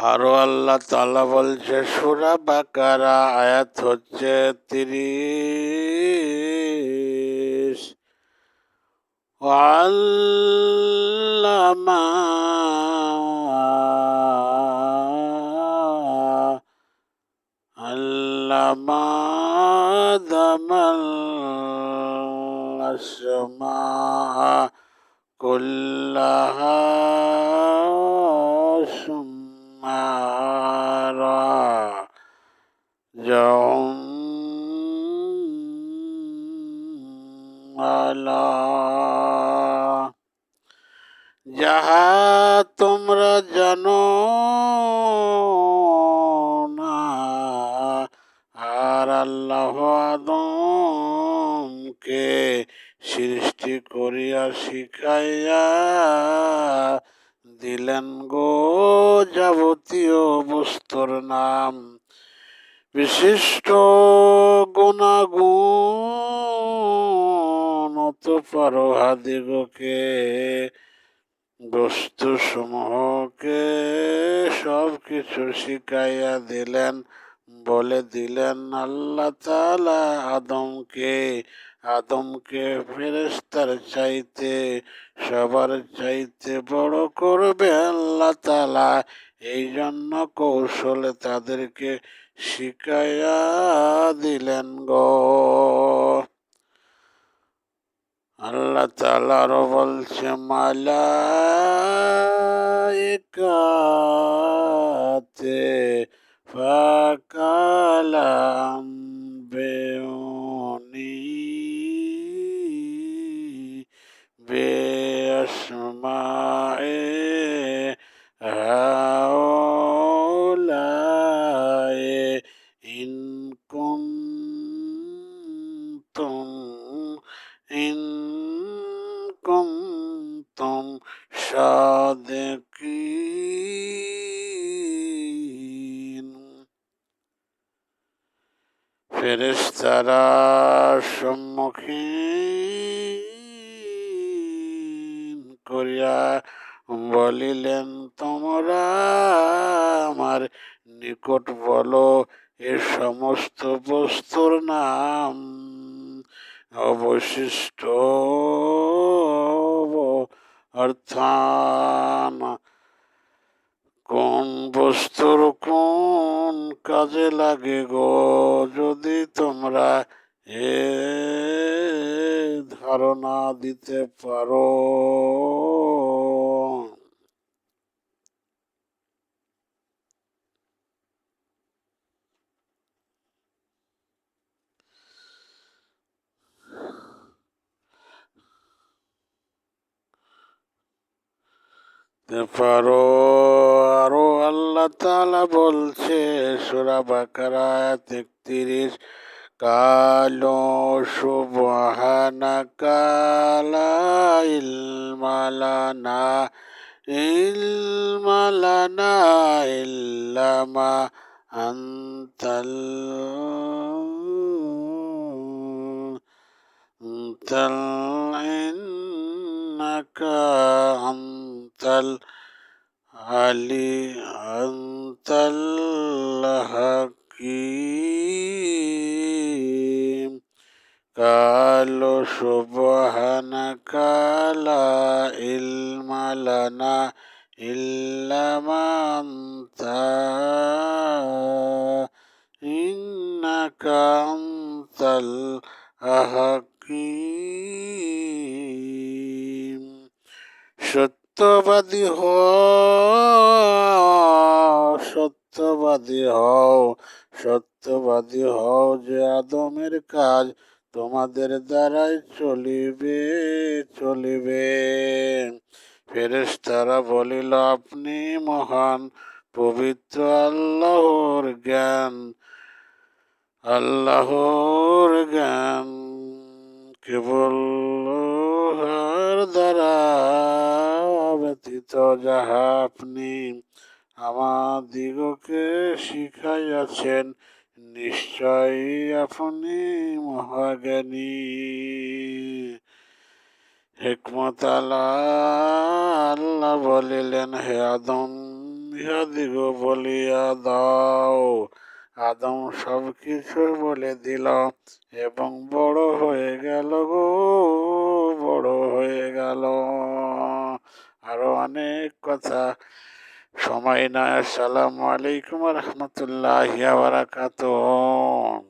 আরো আল্লাহ তাআলা বলছে সূরা বাকারা আয়াত হচ্ছে 30 ওয়াল্লামা আল্লামা আদামাল আসমা কুল্লাহা সুম্মারা যাহা তোমরা জানো না, আর আল্লাহ আদমকে সৃষ্টি করিয়া শিখাইয়া দিলেন গো যাবতীয় বস্তুর নাম, বিশিষ্ট গুণাগুণ। অতঃপর উহাদিগকে বস্তু সমূহকে সব কিছু শিখাইয়া দিলেন, বলে দিলেন আল্লাহ তাআলা আদমকে ফেরেশতার চাইতে সবার চাইতে বড় করবে আল্লাহ তাআলা। এই জন্য কৌশলে তাদেরকে শিখাইয়া দিলেন গো। আল্লাহ তাআলা আরো বলছে মালায়েকাতে ফাকালাম বেউনি বেআসমায়ে হাওলায়ে ইন কুনতুম সাদিকিন। ফেরেশতারা সম্মুখীন করিয়া বলিলেন তোমরা আমার নিকট বলো এ সমস্ত বস্তুর নাম। অবশিষ্ট অর্থাৎ কোন বস্তুর কোন কাজে লাগে গো, যদি তোমরা এ ধারণা দিতে পারো। আরো আল্লাহ তাআলা বলছে সূরা বাকারা 33 কালো সুবহানাকা লা ইলমা লানা ইল্লা মা আনতাল ইন্নাকা আনতাল হাকীম। কালো সুবহানাকা লা ইলমা লানা ইল্লা মা আনতা ইন্নাকা আনতাল হাকীম। সত্যবাদী হও যে আদমের কাজ তোমাদের দ্বারাই চলিবে। ফেরেশতারা বলিল আপনি মহান পবিত্র, আল্লাহর জ্ঞান কেবল দ্বারা ব্যতীত যাহা আপনি আমাদিগকে শিখাইয়াছেন, নিশ্চয়ই আপনি মহাজ্ঞানী। হিকমত আল্লাহ বলিলেন হে আদম, ইহাদিগো বলিয়া দাও। আদম সব কিছু বলে দিল এবং বড় হয়ে গেল গো, বড় হয়ে গেল। আরো অনেক কথা, সময় নয়। আসসালামু আলাইকুম রহমতুল্লাহি ওয়া বারাকাতুহু।